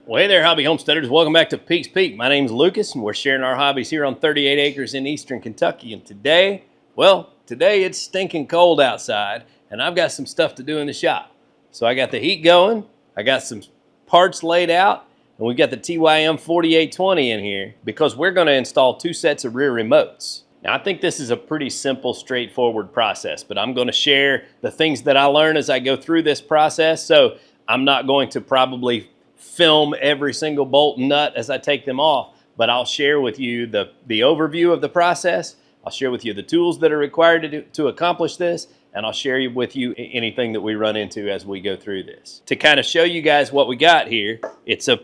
Well, hey there, hobby homesteaders. Welcome back to Peaks Peak. My name's Lucas, and we're sharing our hobbies here on 38 acres in eastern Kentucky. And today it's stinking cold outside, and I've got some stuff to do in the shop. So I got the heat going, I got some parts laid out, and we've got the TYM 4820 in here because we're going to install 2 sets of rear remotes. Now, I think this is a pretty simple, straightforward process, but I'm going to share the things that I learn as I go through this process. So I'm not going to probably film every single bolt and nut as I take them off, but I'll share with you the overview of the process. I'll share with you the tools that are required to accomplish this, and I'll share with you anything that we run into as we go through this. To kind of show you guys what we got here, it's a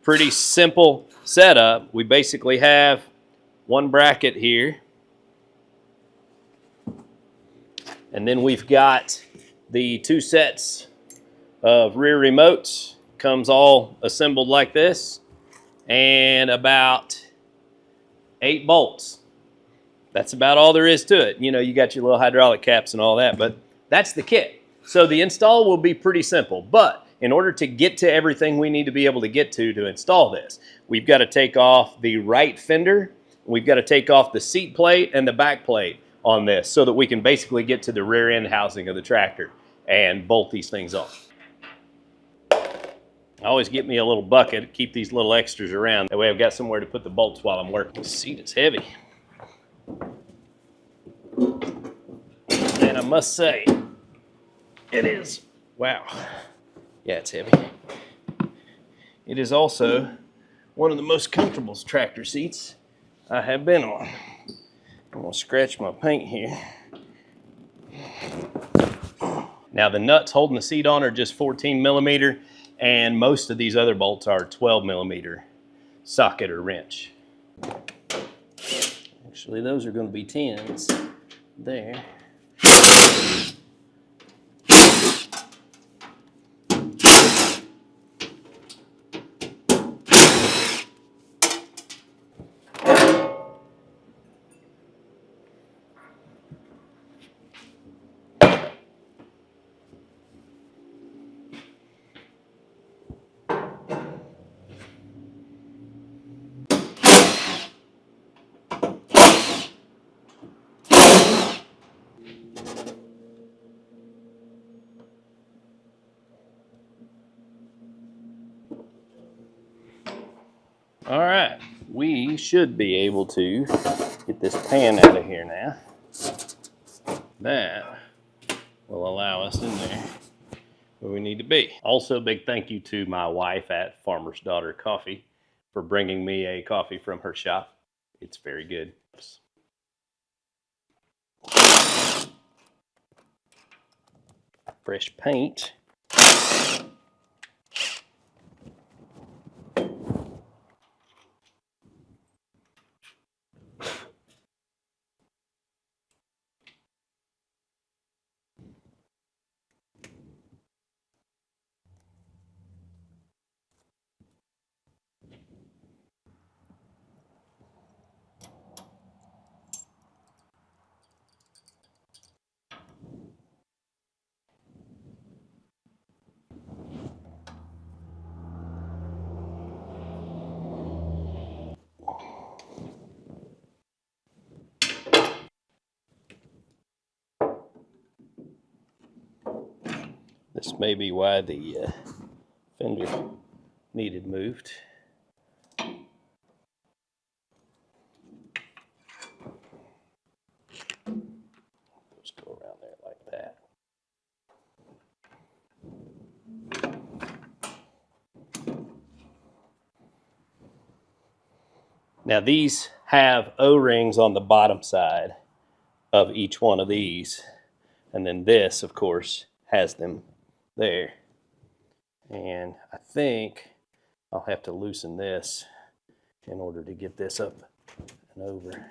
pretty simple setup. We basically have one bracket here, and then we've got the 2 sets of rear remotes. Comes all assembled like this, and about 8 bolts. That's about all there is to it. You know, you got your little hydraulic caps and all that, but that's the kit. So the install will be pretty simple, but in order to get to everything we need to be able to get to install this, we've got to take off the right fender, we've got to take off the seat plate and the back plate on this so that we can basically get to the rear end housing of the tractor and bolt these things on. I always get me a little bucket to keep these little extras around. That way I've got somewhere to put the bolts while I'm working. The seat is heavy. And I must say, it is, wow. Yeah, it's heavy. It is also one of the most comfortable tractor seats I have been on. I'm gonna scratch my paint here. Now the nuts holding the seat on are just 14 millimeter. And most of these other bolts are 12 millimeter socket or wrench. Actually, those are going to be 10s there. All right, we should be able to get this pan out of here now. That will allow us in there where we need to be. Also, big thank you to my wife at Farmer's Daughter Coffee for bringing me a coffee from her shop. It's very good. Fresh paint. This may be why the fender needed moved. Just go around there like that. Now these have O-rings on the bottom side of each one of these, and then this, of course, has them there. And I think I'll have to loosen this in order to get this up and over.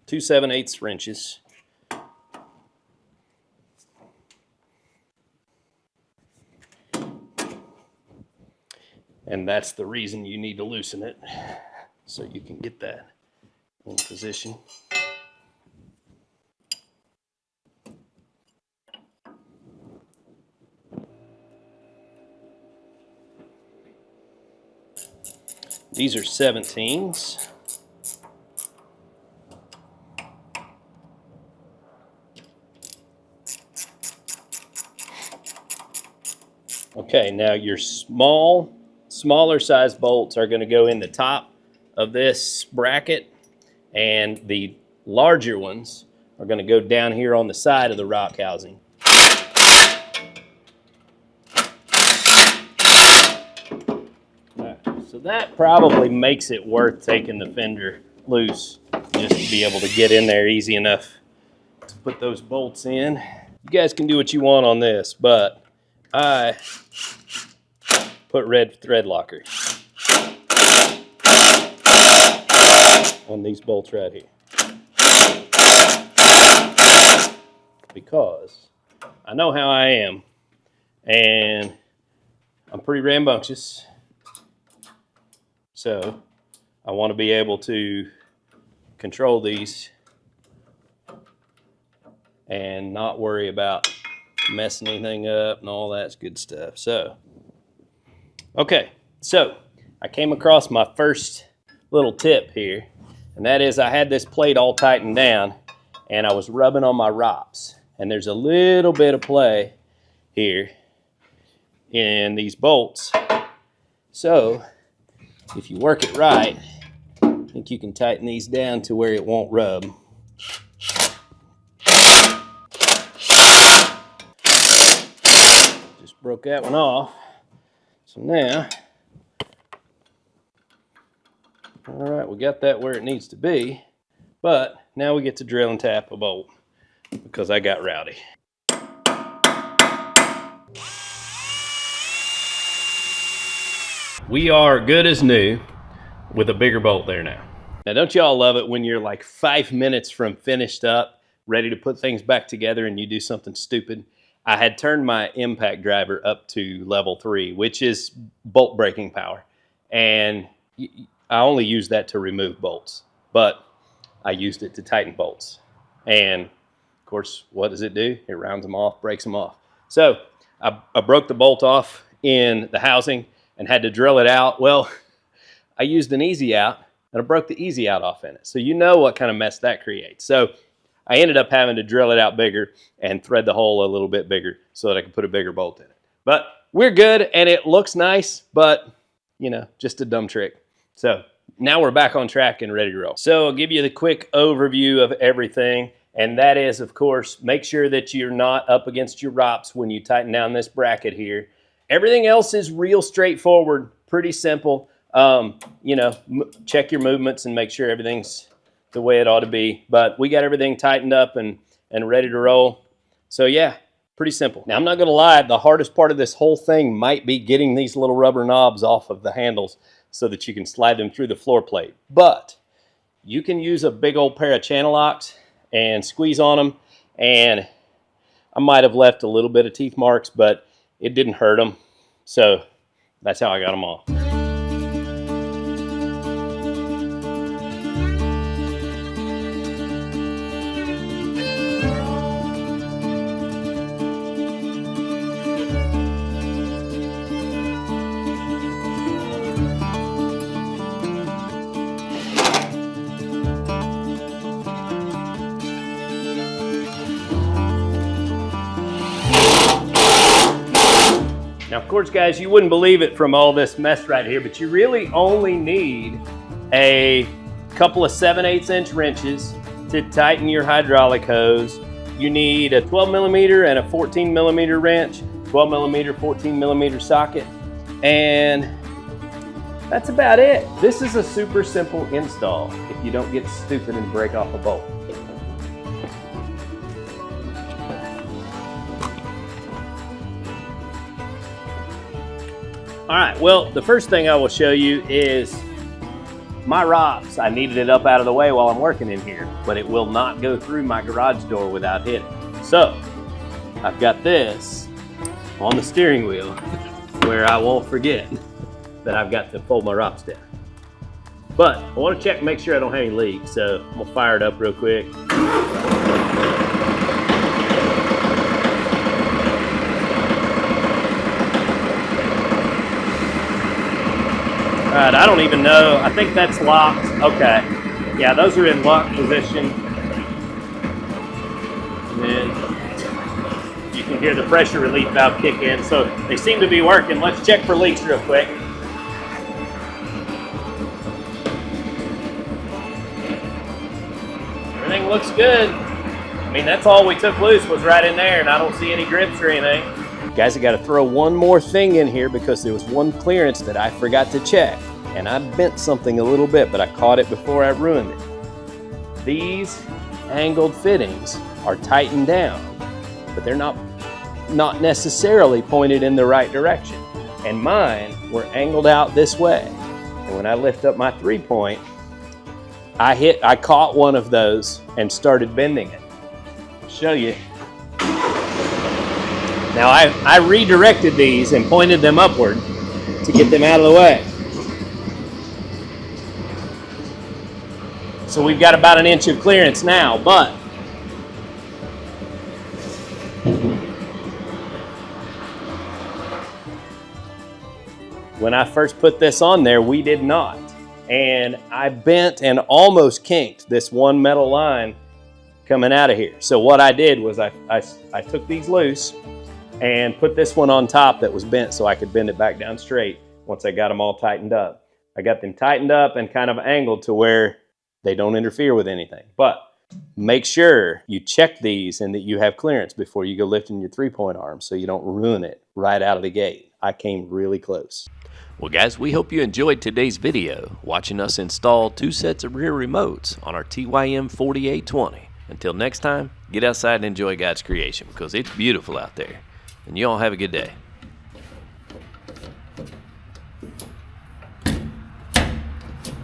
2 7/8 wrenches. And that's the reason you need to loosen it, so you can get that in position. These are 17s. Okay, now your smaller size bolts are going to go in the top of this bracket, and the larger ones are going to go down here on the side of the rock housing. Right, so that probably makes it worth taking the fender loose just to be able to get in there easy enough to put those bolts in. You guys can do what you want on this, but I put red thread locker on these bolts right here because I know how I am, and I'm pretty rambunctious, so I want to be able to control these and not worry about messing anything up and all that good stuff. So okay, so I came across my first little tip here, and that is I had this plate all tightened down and I was rubbing on my ROPS, and there's a little bit of play here in these bolts. So if you work it right, I think you can tighten these down to where it won't rub. Just broke that one off. So now, all right, we got that where it needs to be, but now we get to drill and tap a bolt because I got rowdy. We are good as new with a bigger bolt there now. Now, don't y'all love it when you're like 5 minutes from finished up, ready to put things back together, and you do something stupid? I had turned my impact driver up to level 3, which is bolt breaking power. And I only use that to remove bolts, but I used it to tighten bolts. And of course, what does it do? It rounds them off, breaks them off. So I broke the bolt off in the housing and had to drill it out. Well, I used an easy out and I broke the easy out off in it. So you know what kind of mess that creates. So I ended up having to drill it out bigger and thread the hole a little bit bigger so that I could put a bigger bolt in it. But we're good, and it looks nice, but you know, just a dumb trick. So now we're back on track and ready to roll. So I'll give you the quick overview of everything. And that is, of course, make sure that you're not up against your ROPS when you tighten down this bracket here. Everything else is real straightforward, pretty simple. You know, check your movements and make sure everything's the way it ought to be. But we got everything tightened up and ready to roll. So yeah, pretty simple. Now, I'm not going to lie, the hardest part of this whole thing might be getting these little rubber knobs off of the handles so that you can slide them through the floor plate. But you can use a big old pair of channel locks and squeeze on them, and I might have left a little bit of teeth marks, but it didn't hurt them. So that's how I got them off. Now, of course, guys, you wouldn't believe it from all this mess right here, but you really only need a couple of 7/8 inch wrenches to tighten your hydraulic hose. You need a 12 millimeter and a 14 millimeter wrench, 12 millimeter, 14 millimeter socket, and that's about it. This is a super simple install if you don't get stupid and break off a bolt. All right, well, the first thing I will show you is my ROPS. I needed it up out of the way while I'm working in here, but it will not go through my garage door without hitting. So I've got this on the steering wheel where I won't forget that I've got to fold my ROPS down. But I want to check and make sure I don't have any leaks, so I'm gonna fire it up real quick. right, I don't even know. I think that's locked. Okay. Yeah, those are in lock position. And then you can hear the pressure relief valve kick in. So they seem to be working. Let's check for leaks real quick. Everything looks good. I mean, that's all we took loose was right in there, and I don't see any drips or anything. Guys, I got to throw one more thing in here because there was one clearance that I forgot to check, and I bent something a little bit, but I caught it before I ruined it. These angled fittings are tightened down, but they're not necessarily pointed in the right direction. And mine were angled out this way. And when I lift up my 3-point, I caught one of those and started bending it. I'll show you. Now I redirected these and pointed them upward to get them out of the way. So we've got about an inch of clearance now, but when I first put this on there, we did not. And I bent and almost kinked this one metal line coming out of here. So what I did was I took these loose and put this one on top that was bent so I could bend it back down straight once I got them all tightened up. I got them tightened up and kind of angled to where they don't interfere with anything. But make sure you check these and that you have clearance before you go lifting your 3-point arm so you don't ruin it right out of the gate. I came really close. Well guys, we hope you enjoyed today's video, watching us install 2 sets of rear remotes on our TYM 4820. Until next time, get outside and enjoy God's creation because it's beautiful out there. And you all have a good day.